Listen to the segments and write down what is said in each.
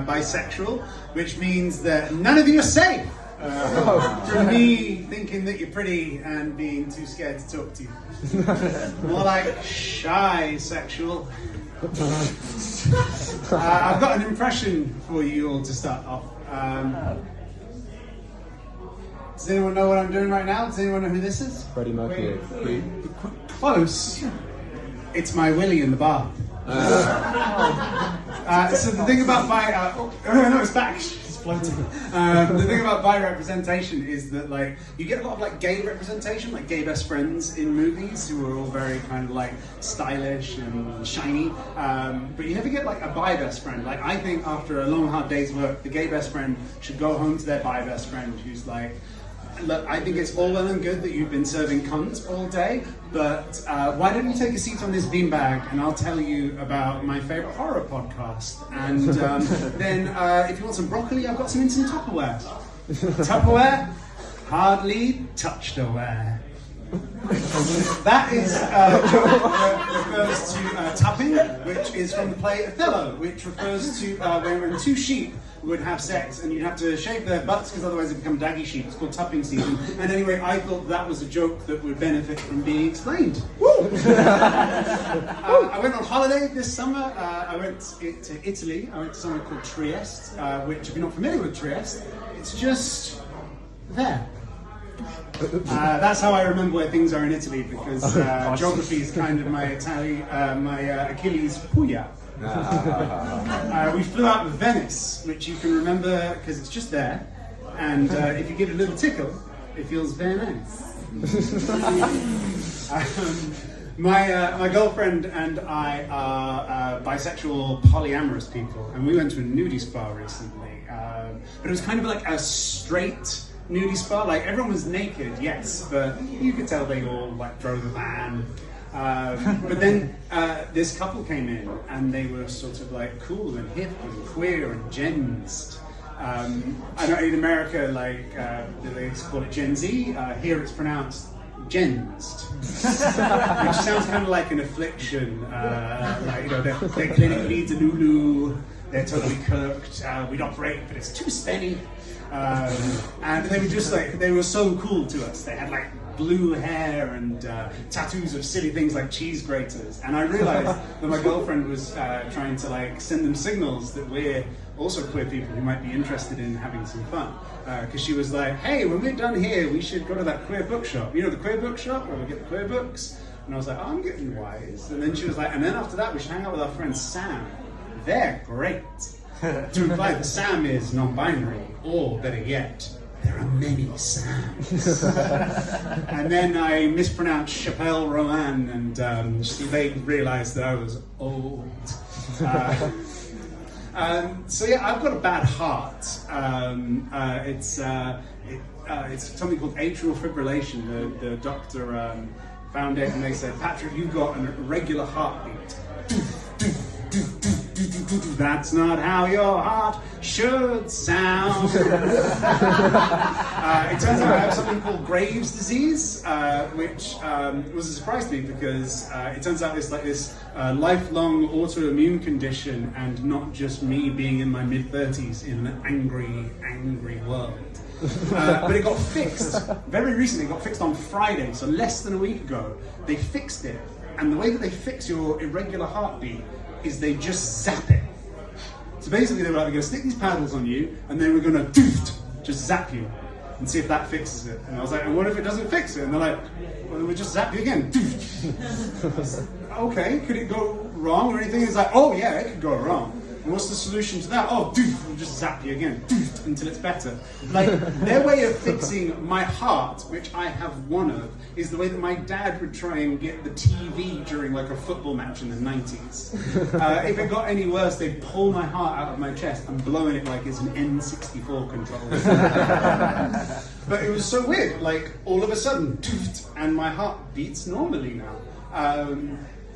bisexual, which means that none of you are safe from me thinking that you're pretty and being too scared to talk to you. More like shy sexual. I've got an impression for you all to start off. Does anyone know what I'm doing right now? Does anyone know who this is? Freddie Mercury. Close. It's my Willie in the bar. So the thing about no, it's back. It's floating. The thing about bi representation is that like you get a lot of like gay representation, like gay best friends in movies who are all very kind of like stylish and shiny. But you never get like a bi best friend. Like I think after a long hard day's work, the gay best friend should go home to their bi best friend who's like, look, I think it's all well and good that you've been serving cunts all day, but why don't you take a seat on this beanbag and I'll tell you about my favorite horror podcast. And then if you want some broccoli, I've got some instant Tupperware. Tupperware, hardly touched aware. That is refers to tapping, which is from the play Othello, which refers to when two sheep would have sex and you'd have to shave their butts because otherwise it'd become daggy sheep. It's called tapping season. And anyway, I thought that was a joke that would benefit from being explained. I went on holiday this summer. I went to Italy. I went to somewhere called Trieste, which if you're not familiar with Trieste, it's just there. That's how I remember where things are in Italy, because geography is kind of my Achilles puya. We flew out of Venice, which you can remember because it's just there, and if you give it a little tickle, it feels very nice. My girlfriend and I are bisexual, polyamorous people, and we went to a nudie spa recently, but it was kind of like a straight nudie spa. Like everyone was naked, yes, but you could tell they all like drove a van. But then this couple came in and they were sort of like cool and hip and queer and gensed. I know in America, like they call it Gen Z. Here it's pronounced gensed, which sounds kind of like an affliction. Like, you know, their clinic leads a Lulu. They're totally cooked. We'd operate, but it's too spenny. And they were just like, they were so cool to us. They had like blue hair and tattoos of silly things like cheese graters. And I realized that my girlfriend was trying to like send them signals that we're also queer people who might be interested in having some fun. Because she was like, hey, when we're done here, we should go to that queer bookshop. You know, the queer bookshop where we get the queer books? And I was like, oh, I'm getting wise. And then she was like, and then after that, we should hang out with our friend Sam. They're great. To imply that Sam is non-binary, or better yet, there are many Sams. And then I mispronounced Chappelle Roman, and they realized that I was old. So yeah, I've got a bad heart. It's something called atrial fibrillation. The doctor found it, and they said, Patrick, you've got an irregular heartbeat. That's not how your heart should sound. It turns out I have something called Graves' disease, which was a surprise to me because it turns out it's like this lifelong autoimmune condition and not just me being in my mid-30s in an angry world. But it got fixed very recently. It got fixed on Friday, so less than a week ago. They fixed it, and the way that they fix your irregular heartbeat is they just zap it. So basically they were like, we're going to stick these paddles on you and then we're going to just zap you and see if that fixes it. And I was like, and what if it doesn't fix it? And they're like, well, we'll just zap you again. Okay, could it go wrong or anything? It's like, oh yeah, it could go wrong. And what's the solution to that? Oh, we'll just zap you again until it's better. Like, their way of fixing my heart, which I have one of, is the way that my dad would try and get the TV during like a football match in the 90s. If it got any worse, they'd pull my heart out of my chest and blow it like it's an N64 controller. But it was so weird, like all of a sudden, and my heart beats normally now.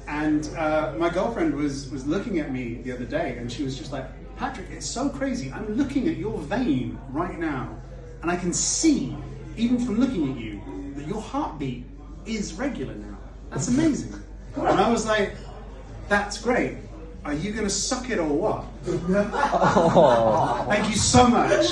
And my girlfriend was looking at me the other day and she was just like, Patrick, it's so crazy. I'm looking at your vein right now and I can see, even from looking at you, that your heartbeat is regular now. That's amazing. And I was like, that's great. are you going to suck it or what? Oh. Thank you so much.